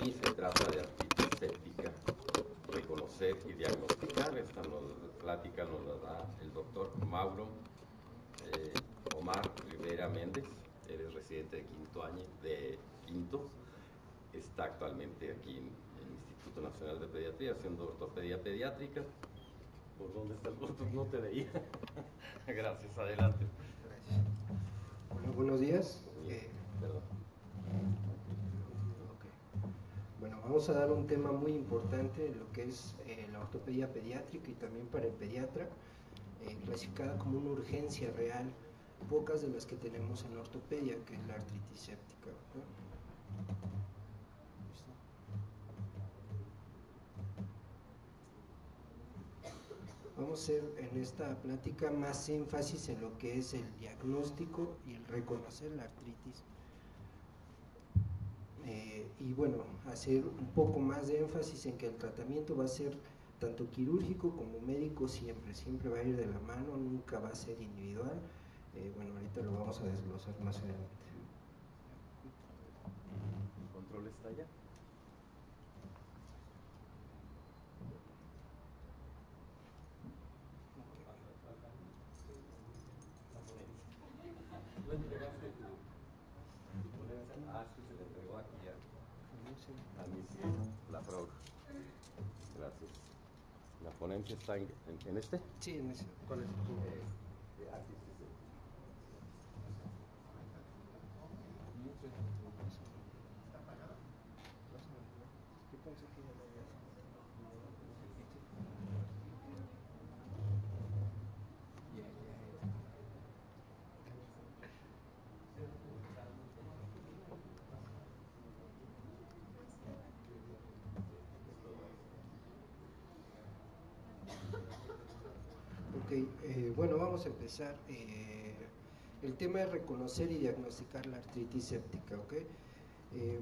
y se trata de artritis séptica. Reconocer y diagnosticar, esta plática nos la da el doctor Mauro Omar Rivera Méndez. Eres residente de quinto, está actualmente aquí en el Instituto Nacional de Pediatría haciendo ortopedia pediátrica. ¿Por dónde está el doctor? No te veía. Gracias, adelante. Gracias. Bueno, buenos días. Perdón. Okay. Bueno, vamos a dar un tema muy importante, lo que es la ortopedia pediátrica y también para el pediatra, clasificada como una urgencia real, pocas de las que tenemos en la ortopedia, que es la artritis séptica, ¿no? Vamos a hacer en esta plática más énfasis en lo que es el diagnóstico y el reconocer la artritis. Y bueno, hacer un poco más de énfasis en que el tratamiento va a ser tanto quirúrgico como médico siempre va a ir de la mano, nunca va a ser individual. Bueno, ahorita lo vamos a desglosar más adelante. ¿El control está allá? ¿Lo entregaste tú? Ah, sí, se le entregó aquí ya. A mí sí, la frog. Gracias. ¿La ponencia está en este? Sí, en ese. ¿Cuál es? Aquí sí. ¿Está apagada? ¿Qué pensé que ya lo había? Ok, bueno, vamos a empezar. El tema es reconocer y diagnosticar la artritis séptica, ¿ok?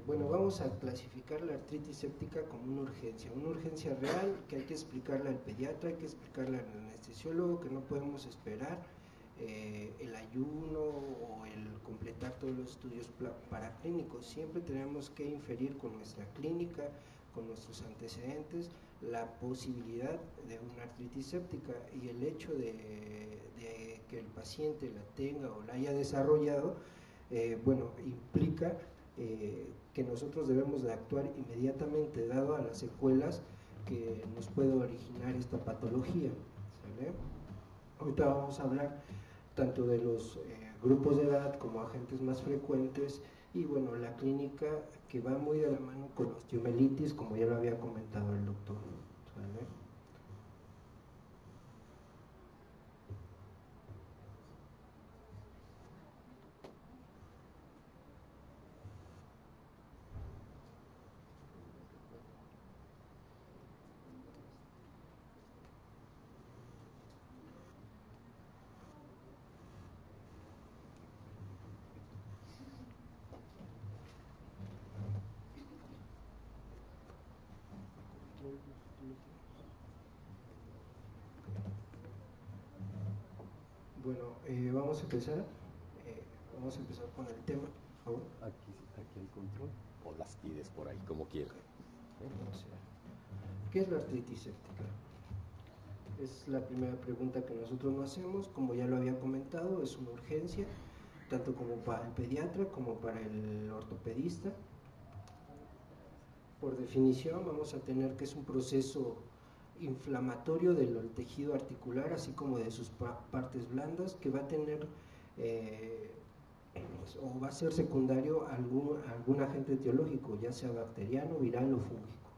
Bueno, vamos a clasificar la artritis séptica como una urgencia real que hay que explicarle al pediatra, hay que explicarle al anestesiólogo, que no podemos esperar el ayuno o el completar todos los estudios paraclínicos. Siempre tenemos que inferir con nuestra clínica, con nuestros antecedentes, la posibilidad de una artritis séptica, y el hecho de que el paciente la tenga o la haya desarrollado, bueno, implica que nosotros debemos de actuar inmediatamente dado a las secuelas que nos puede originar esta patología, ¿sale? Ahorita vamos a hablar tanto de los grupos de edad como agentes más frecuentes y bueno, la clínica que va muy de la mano con la osteomelitis, como ya lo había comentado el doctor, ¿sale? Bueno, vamos a empezar. Vamos a empezar con el tema, por favor. Aquí el control. O las pides por ahí, como quieras. ¿Qué es la artritis séptica? Es la primera pregunta que nosotros nos hacemos. Como ya lo había comentado, es una urgencia, tanto como para el pediatra como para el ortopedista. Por definición, vamos a tener que es un proceso inflamatorio del tejido articular, así como de sus partes blandas, que va a tener o va a ser secundario a algún agente etiológico, ya sea bacteriano, viral o fúngico.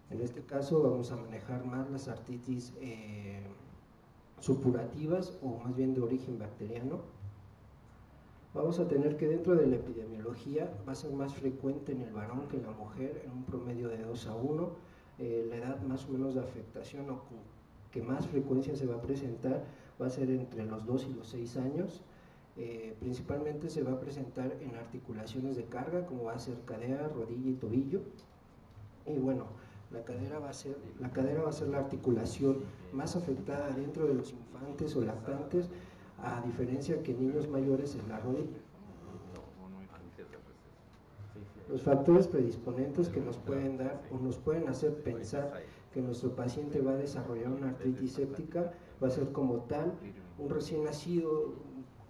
En este caso vamos a manejar más las artritis supurativas o más bien de origen bacteriano. Vamos a tener que dentro de la epidemiología va a ser más frecuente en el varón que en la mujer, en un promedio de 2:1. La edad más o menos de afectación o que más frecuencia se va a presentar va a ser entre los 2 y los 6 años. Principalmente se va a presentar en articulaciones de carga, como va a ser cadera, rodilla y tobillo. Y bueno, la cadera va a ser la articulación más afectada dentro de los infantes o lactantes, a diferencia que en niños mayores es la rodilla. No hay antes del receso. Sí, Los factores predisponentes que nos pueden dar o nos pueden hacer pensar que nuestro paciente va a desarrollar una artritis séptica va a ser como tal un recién nacido,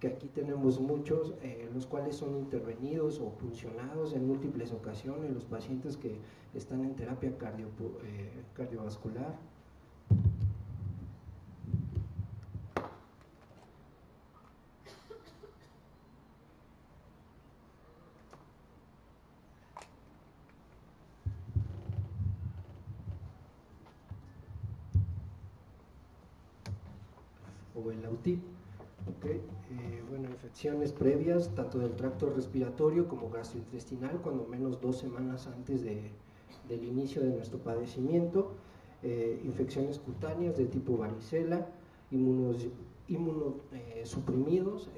que aquí tenemos muchos, los cuales son intervenidos o puncionados en múltiples ocasiones, los pacientes que están en terapia cardiovascular. O el AUTIP. Okay. Bueno, infecciones previas, tanto del tracto respiratorio como gastrointestinal, cuando menos 2 semanas antes del inicio de nuestro padecimiento, infecciones cutáneas de tipo varicela, inmunosuprimidos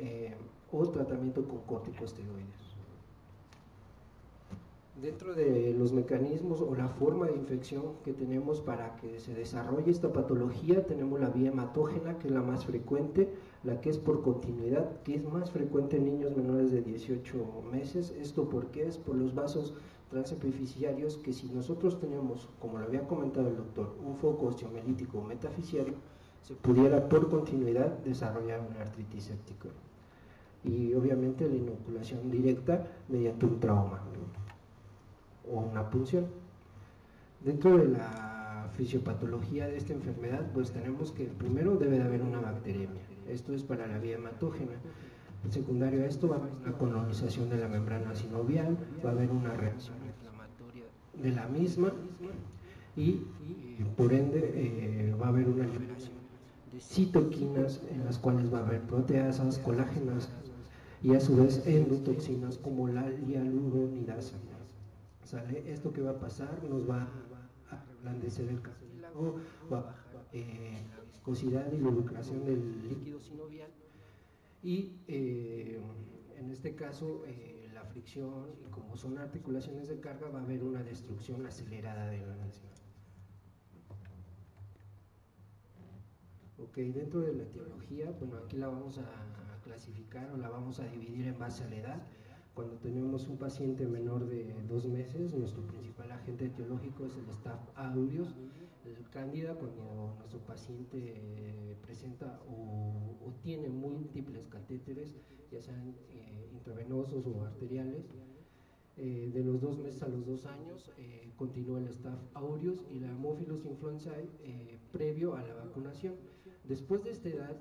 o tratamiento con corticosteroides. Dentro de los mecanismos o la forma de infección que tenemos para que se desarrolle esta patología, tenemos la vía hematógena, que es la más frecuente, la que es por continuidad, que es más frecuente en niños menores de 18 meses. ¿Esto por qué? Es por los vasos transepifisiarios, que si nosotros tenemos, como lo había comentado el doctor, un foco osteomielítico o metafisiario, se pudiera por continuidad desarrollar una artritis séptica. Y obviamente la inoculación directa mediante un trauma o una punción. Dentro de la fisiopatología de esta enfermedad, pues tenemos que primero debe de haber una bacteremia, esto es para la vía hematógena. Secundario a esto va a haber una colonización de la membrana sinovial, va a haber una reacción inflamatoria de la misma y por ende va a haber una liberación de citoquinas, en las cuales va a haber proteasas, colágenas y a su vez endotoxinas como la hialuronidasa. ¿Sale? Esto que va a pasar nos va a reblandecer el cartílago, va a bajar la viscosidad y lubricación del líquido sinovial y en este caso la fricción, y como son articulaciones de carga, va a haber una destrucción acelerada de la misma. Ok, dentro de la etiología, bueno, aquí la vamos a clasificar o la vamos a dividir en base a la edad. Cuando tenemos un paciente menor de 2 meses, nuestro principal agente etiológico es el Staph aureus, el cándida, cuando nuestro paciente presenta o tiene múltiples catéteres, ya sean intravenosos o arteriales. De los 2 meses a los 2 años continúa el Staph aureus y la Haemophilus influenzae previo a la vacunación. Después de esta edad,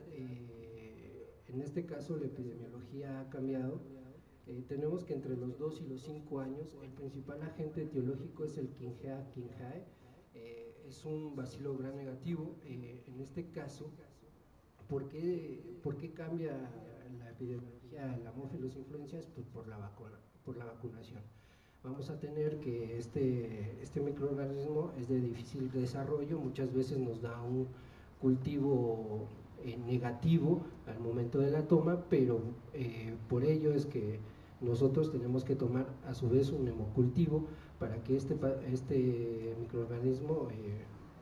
en este caso la epidemiología ha cambiado. Tenemos que entre los 2 y los 5 años el principal agente etiológico es el Quinhea quinhae, es un bacilo gram negativo. En este caso, ¿por qué cambia la epidemiología de la Haemophilus influenzae? Pues por la vacunación. Vamos a tener que este microorganismo es de difícil desarrollo, muchas veces nos da un cultivo negativo al momento de la toma, pero por ello es que nosotros tenemos que tomar a su vez un hemocultivo para que este microorganismo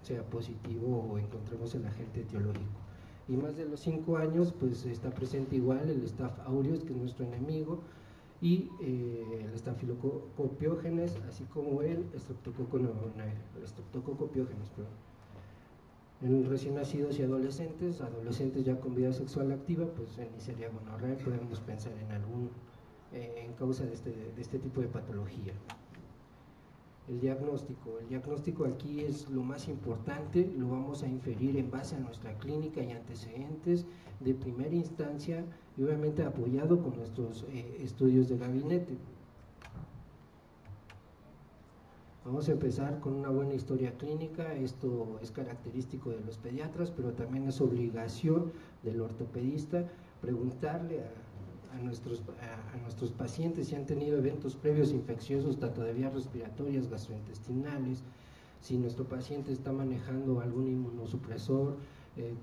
sea positivo o encontremos el agente etiológico. Y más de los 5 años pues está presente igual el Staph aureus, que es nuestro enemigo, y el Staphylococcus así como el Streptococcus pyogenes, en recién nacidos y adolescentes ya con vida sexual activa, pues en Neisseria gonorrhoeae podemos pensar en causa de este tipo de patología. El diagnóstico aquí es lo más importante, lo vamos a inferir en base a nuestra clínica y antecedentes de primera instancia y obviamente apoyado con nuestros estudios de gabinete. Vamos a empezar con una buena historia clínica. Esto es característico de los pediatras, pero también es obligación del ortopedista preguntarle a nuestros pacientes si han tenido eventos previos infecciosos, tanto de vías respiratorias, gastrointestinales, si nuestro paciente está manejando algún inmunosupresor,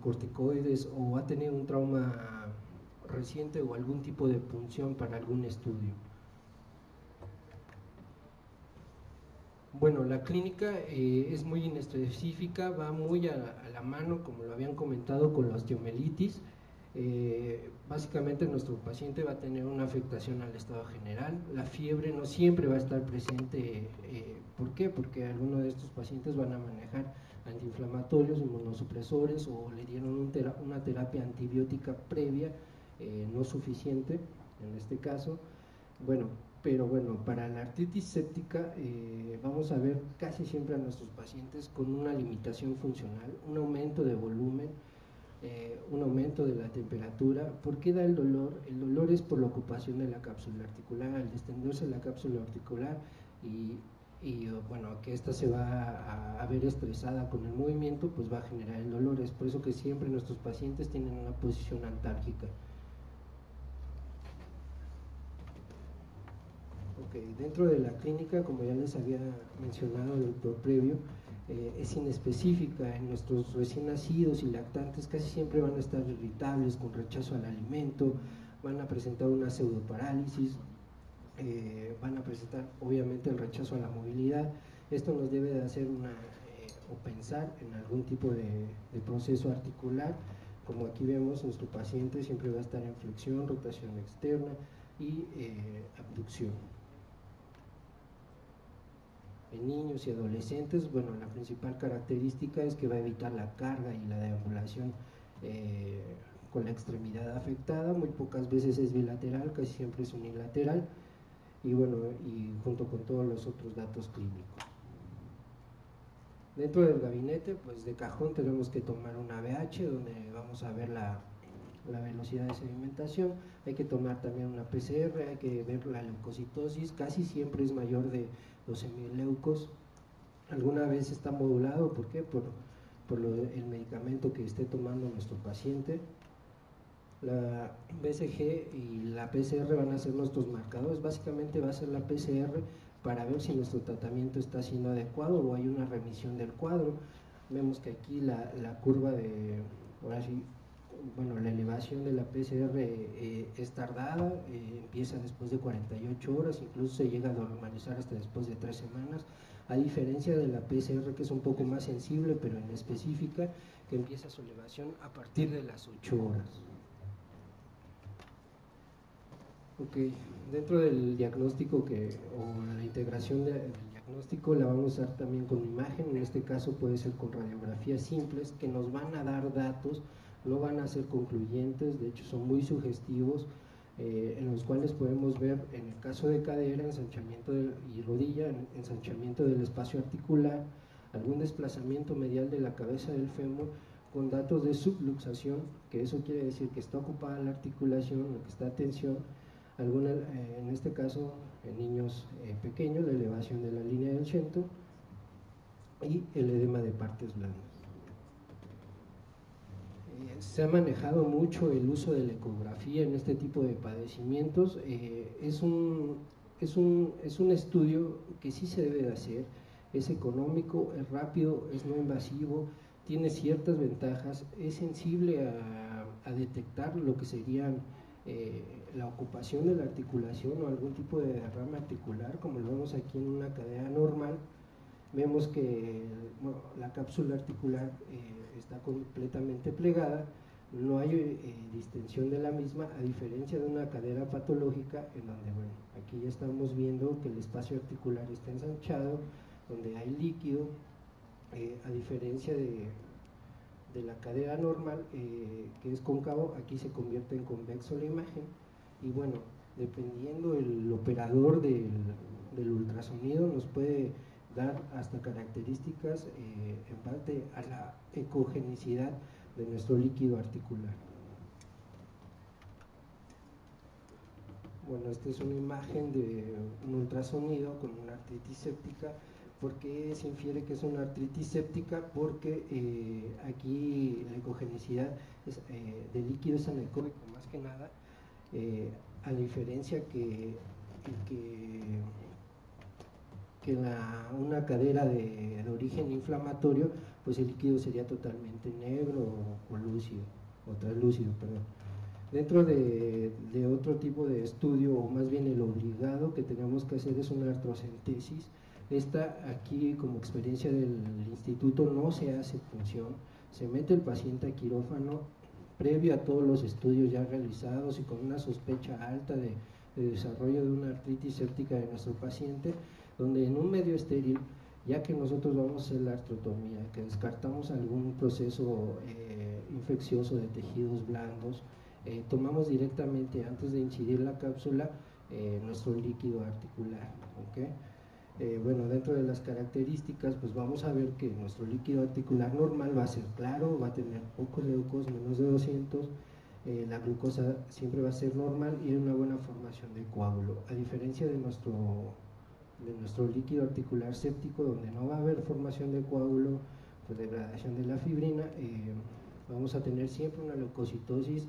corticoides, o ha tenido un trauma reciente o algún tipo de punción para algún estudio. Bueno, la clínica es muy inespecífica, va muy a la mano, como lo habían comentado, con la osteomielitis. Básicamente nuestro paciente va a tener una afectación al estado general. La fiebre no siempre va a estar presente. ¿Por qué? Porque algunos de estos pacientes van a manejar antiinflamatorios, inmunosupresores, o le dieron una terapia antibiótica previa no suficiente en este caso. Bueno, pero bueno, para la artritis séptica vamos a ver casi siempre a nuestros pacientes con una limitación funcional, un aumento de volumen, un aumento de la temperatura. ¿Por qué da el dolor? El dolor es por la ocupación de la cápsula articular. Al distenderse la cápsula articular y bueno, que ésta se va a ver estresada con el movimiento, pues va a generar el dolor. Es por eso que siempre nuestros pacientes tienen una posición antálgica. Dentro de la clínica, como ya les había mencionado el doctor previo, es inespecífica. En nuestros recién nacidos y lactantes casi siempre van a estar irritables, con rechazo al alimento, van a presentar una pseudoparálisis, van a presentar obviamente el rechazo a la movilidad. Esto nos debe de hacer o pensar en algún tipo de proceso articular. Como aquí vemos, nuestro paciente siempre va a estar en flexión, rotación externa y abducción. En niños y adolescentes, bueno, la principal característica es que va a evitar la carga y la deambulación con la extremidad afectada. Muy pocas veces es bilateral, casi siempre es unilateral, y bueno, y junto con todos los otros datos clínicos. Dentro del gabinete, pues de cajón tenemos que tomar una ABH, donde vamos a ver la velocidad de sedimentación. Hay que tomar también una PCR, hay que ver la leucocitosis, casi siempre es mayor de 12.000 leucos. Alguna vez está modulado, ¿por qué? Por el medicamento que esté tomando nuestro paciente. La BCG y la PCR van a ser nuestros marcadores. Básicamente va a ser la PCR para ver si nuestro tratamiento está siendo adecuado o hay una remisión del cuadro. Vemos que aquí la curva de, ahora sí, bueno, la elevación de la PCR es tardada, empieza después de 48 horas, incluso se llega a normalizar hasta después de 3 semanas, a diferencia de la PCR, que es un poco más sensible pero inespecífica, que empieza su elevación a partir de las 8 horas. Ok, dentro del diagnóstico o la integración del diagnóstico la vamos a usar también con imagen. En este caso puede ser con radiografías simples que nos van a dar datos, no van a ser concluyentes, de hecho son muy sugestivos, en los cuales podemos ver, en el caso de cadera, ensanchamiento y rodilla, ensanchamiento del espacio articular, algún desplazamiento medial de la cabeza del fémur, con datos de subluxación, que eso quiere decir que está ocupada la articulación, que está tensión. En este caso, en niños pequeños, la elevación de la línea del Shenton y el edema de partes blandas. Se ha manejado mucho el uso de la ecografía en este tipo de padecimientos. Es un estudio que sí se debe de hacer, es económico, es rápido, es no invasivo, tiene ciertas ventajas, es sensible a detectar lo que serían la ocupación de la articulación o algún tipo de derrame articular, como lo vemos aquí en una cadera normal. Vemos que bueno, la cápsula articular está completamente plegada, no hay distensión de la misma, a diferencia de una cadera patológica en donde, bueno, aquí ya estamos viendo que el espacio articular está ensanchado, donde hay líquido, a diferencia de la cadera normal, que es cóncavo, aquí se convierte en convexo la imagen. Y bueno, dependiendo el operador del ultrasonido, nos puede dar hasta características en parte a la ecogenicidad de nuestro líquido articular. Bueno, esta es una imagen de un ultrasonido con una artritis séptica. ¿Por qué se infiere que es una artritis séptica? Porque aquí la ecogenicidad del líquido es anecoico, más que nada, a diferencia que una cadera de origen inflamatorio, pues el líquido sería totalmente negro o lúcido, o translúcido, perdón. Dentro de otro tipo de estudio, o más bien el obligado que tenemos que hacer, es una artrocentesis. Esta aquí, como experiencia del instituto, no se hace punción, se mete el paciente a quirófano, previo a todos los estudios ya realizados y con una sospecha alta de desarrollo de una artritis séptica de nuestro paciente, donde en un medio estéril, ya que nosotros vamos a hacer la artrotomía, que descartamos algún proceso infeccioso de tejidos blandos, tomamos directamente antes de incidir la cápsula nuestro líquido articular, ¿okay? Bueno, dentro de las características, pues vamos a ver que nuestro líquido articular normal va a ser claro, va a tener pocos leucos, menos de 200, la glucosa siempre va a ser normal y hay una buena formación de coágulo, a diferencia de nuestro líquido articular séptico, donde no va a haber formación de coágulo por degradación de la fibrina. Vamos a tener siempre una leucocitosis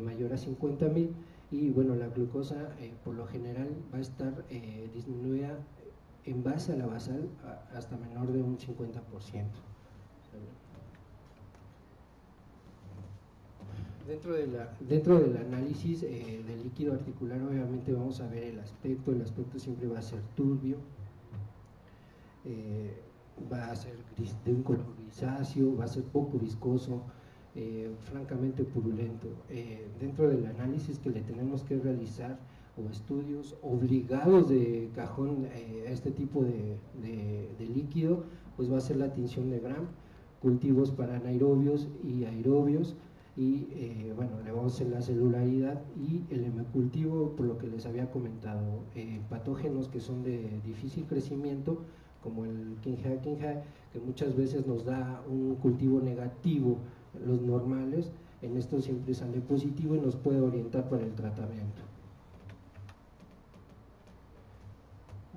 mayor a 50.000 y bueno, la glucosa por lo general va a estar disminuida en base a la basal hasta menor de un 50%. Dentro del análisis del líquido articular, obviamente vamos a ver el aspecto siempre va a ser turbio, va a ser de un color grisáceo, va a ser poco viscoso, francamente purulento. Dentro del análisis que le tenemos que realizar o estudios obligados de cajón a este tipo de líquido, pues va a ser la tinción de Gram, cultivos para anaerobios y aerobios, y bueno, le vamos a hacer la celularidad y el hemocultivo, por lo que les había comentado, patógenos que son de difícil crecimiento, como el Quinhae, que muchas veces nos da un cultivo negativo, los normales, en esto siempre sale positivo y nos puede orientar para el tratamiento.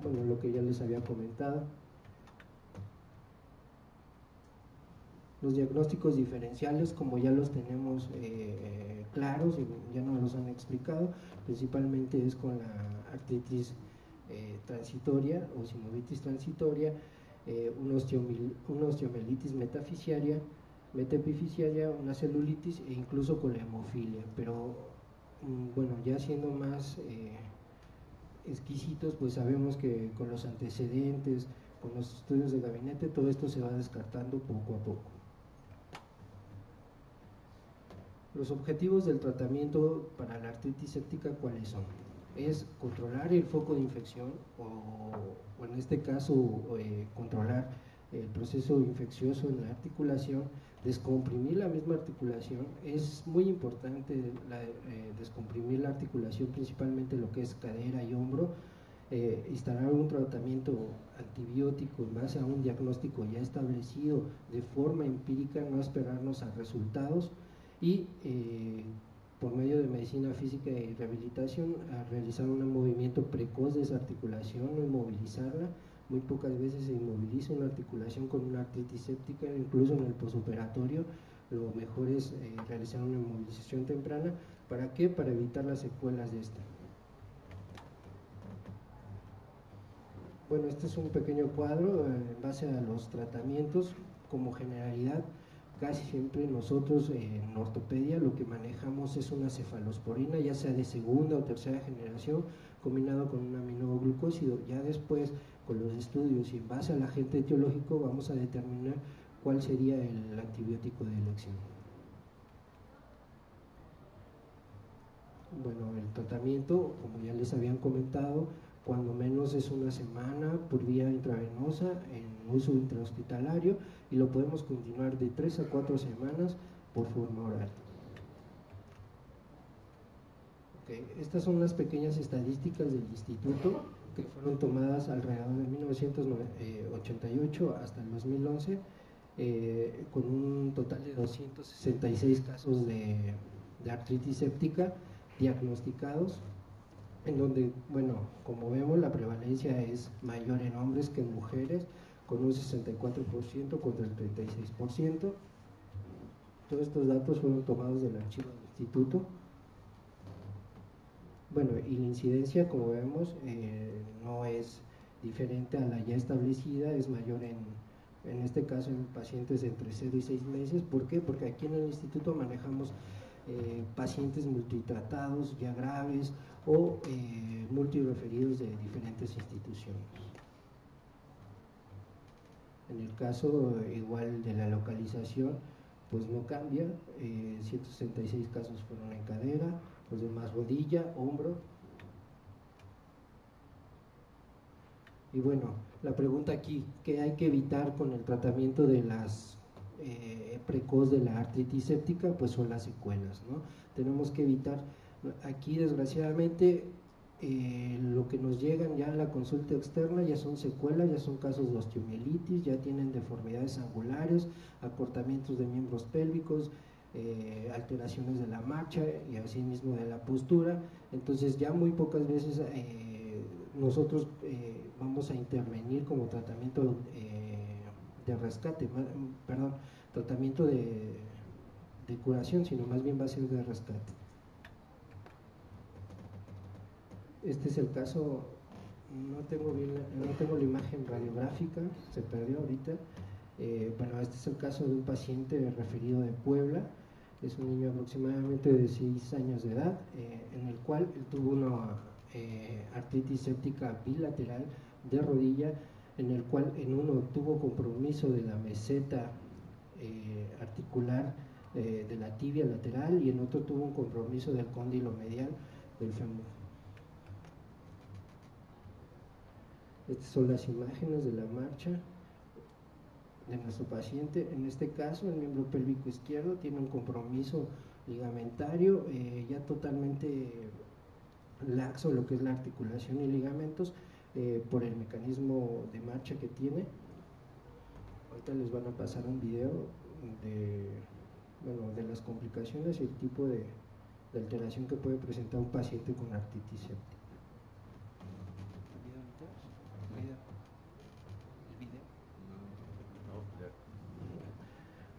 Bueno, lo que ya les había comentado. Los diagnósticos diferenciales, como ya los tenemos claros y ya nos los han explicado, principalmente es con la artritis transitoria o sinovitis transitoria, una osteomielitis metaepifisiaria, una celulitis e incluso con la hemofilia, pero bueno, ya siendo más exquisitos, pues sabemos que con los antecedentes, con los estudios de gabinete, todo esto se va descartando poco a poco. Los objetivos del tratamiento para la artritis séptica, ¿cuáles son? Es controlar el foco de infección o en este caso controlar el proceso infeccioso en la articulación, descomprimir la misma articulación. Es muy importante descomprimir la articulación, principalmente lo que es cadera y hombro, instalar un tratamiento antibiótico en base a un diagnóstico ya establecido de forma empírica, no esperarnos a resultados, y por medio de medicina física y rehabilitación a realizar un movimiento precoz de esa articulación, no inmovilizarla. Muy pocas veces se inmoviliza una articulación con una artritis séptica, incluso en el posoperatorio. Lo mejor es realizar una inmovilización temprana. ¿Para qué? Para evitar las secuelas de esta. Bueno, este es un pequeño cuadro en base a los tratamientos. Como generalidad, casi siempre nosotros en ortopedia lo que manejamos es una cefalosporina, ya sea de segunda o tercera generación, combinado con un aminoglucósido. Ya después, con los estudios y en base al agente etiológico, vamos a determinar cuál sería el antibiótico de elección. Bueno, el tratamiento, como ya les habían comentado, cuando menos es una semana por vía intravenosa en uso intrahospitalario, y lo podemos continuar de 3 a 4 semanas por forma oral. Okay. Estas son las pequeñas estadísticas del instituto que fueron tomadas alrededor de 1988 hasta el 2011, con un total de 266 casos de artritis séptica diagnosticados, en donde, bueno, como vemos, la prevalencia es mayor en hombres que en mujeres, con un 64% contra el 36%. Todos estos datos fueron tomados del archivo del instituto. Bueno, y la incidencia, como vemos, no es diferente a la ya establecida, es mayor en este caso en pacientes entre 0 y 6 meses. ¿Por qué? Porque aquí en el instituto manejamos pacientes multitratados ya graves o multireferidos de diferentes instituciones. En el caso igual de la localización, pues no cambia, 166 casos fueron en cadera, los demás rodilla, hombro. Y bueno, la pregunta aquí, ¿qué hay que evitar con el tratamiento de las precoz de la artritis séptica? Pues son las secuelas, ¿no? Tenemos que evitar, aquí desgraciadamente lo que nos llegan ya a la consulta externa ya son secuelas, ya son casos de osteomielitis, ya tienen deformidades angulares, acortamientos de miembros pélvicos, alteraciones de la marcha y asimismo de la postura. Entonces ya muy pocas veces nosotros vamos a intervenir como tratamiento de rescate, perdón, tratamiento de curación, sino más bien va a ser de rescate. Este es el caso, no tengo la imagen radiográfica, se perdió ahorita. Bueno, este es el caso de un paciente referido de Puebla, es un niño aproximadamente de 6 años de edad, en el cual él tuvo una artritis séptica bilateral de rodilla, en el cual en uno tuvo compromiso de la meseta articular de la tibia lateral y en otro tuvo un compromiso del cóndilo medial del fémur. Estas son las imágenes de la marcha de nuestro paciente. En este caso, el miembro pélvico izquierdo tiene un compromiso ligamentario ya totalmente laxo, lo que es la articulación y ligamentos, por el mecanismo de marcha que tiene. Ahorita les van a pasar un video de las complicaciones y el tipo de alteración que puede presentar un paciente con artritis séptica.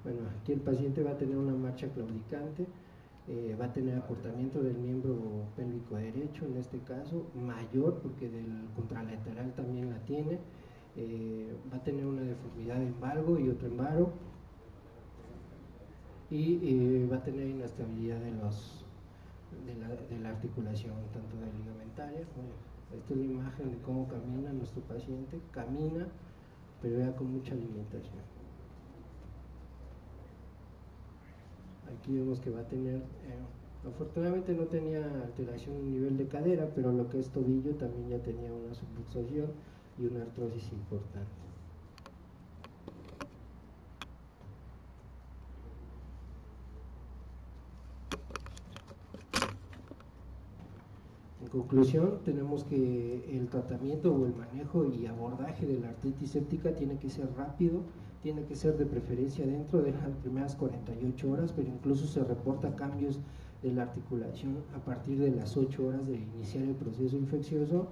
Bueno, aquí el paciente va a tener una marcha claudicante, va a tener acortamiento del miembro pélvico derecho, en este caso, mayor, porque del contralateral también la tiene, va a tener una deformidad en valgo y otro en varo, y va a tener inestabilidad de la articulación, tanto de ligamentaria. Bueno, esta es la imagen de cómo camina nuestro paciente, camina, pero ya con mucha limitación. Aquí vemos que va a tener, afortunadamente no tenía alteración en nivel de cadera, pero lo que es tobillo también ya tenía una subluxación y una artrosis importante. En conclusión, tenemos que el tratamiento o el manejo y abordaje de la artritis séptica tiene que ser rápido, tiene que ser de preferencia dentro de las primeras 48 horas, pero incluso se reporta cambios de la articulación a partir de las 8 horas de iniciar el proceso infeccioso.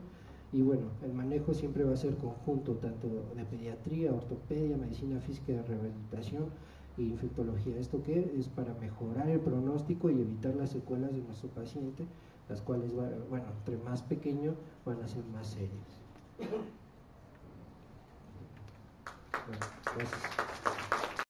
Y bueno, el manejo siempre va a ser conjunto, tanto de pediatría, ortopedia, medicina física de rehabilitación e infectología. ¿Esto qué? Es para mejorar el pronóstico y evitar las secuelas de nuestro paciente, las cuales, bueno, entre más pequeño van a ser más serias. Bueno, gracias.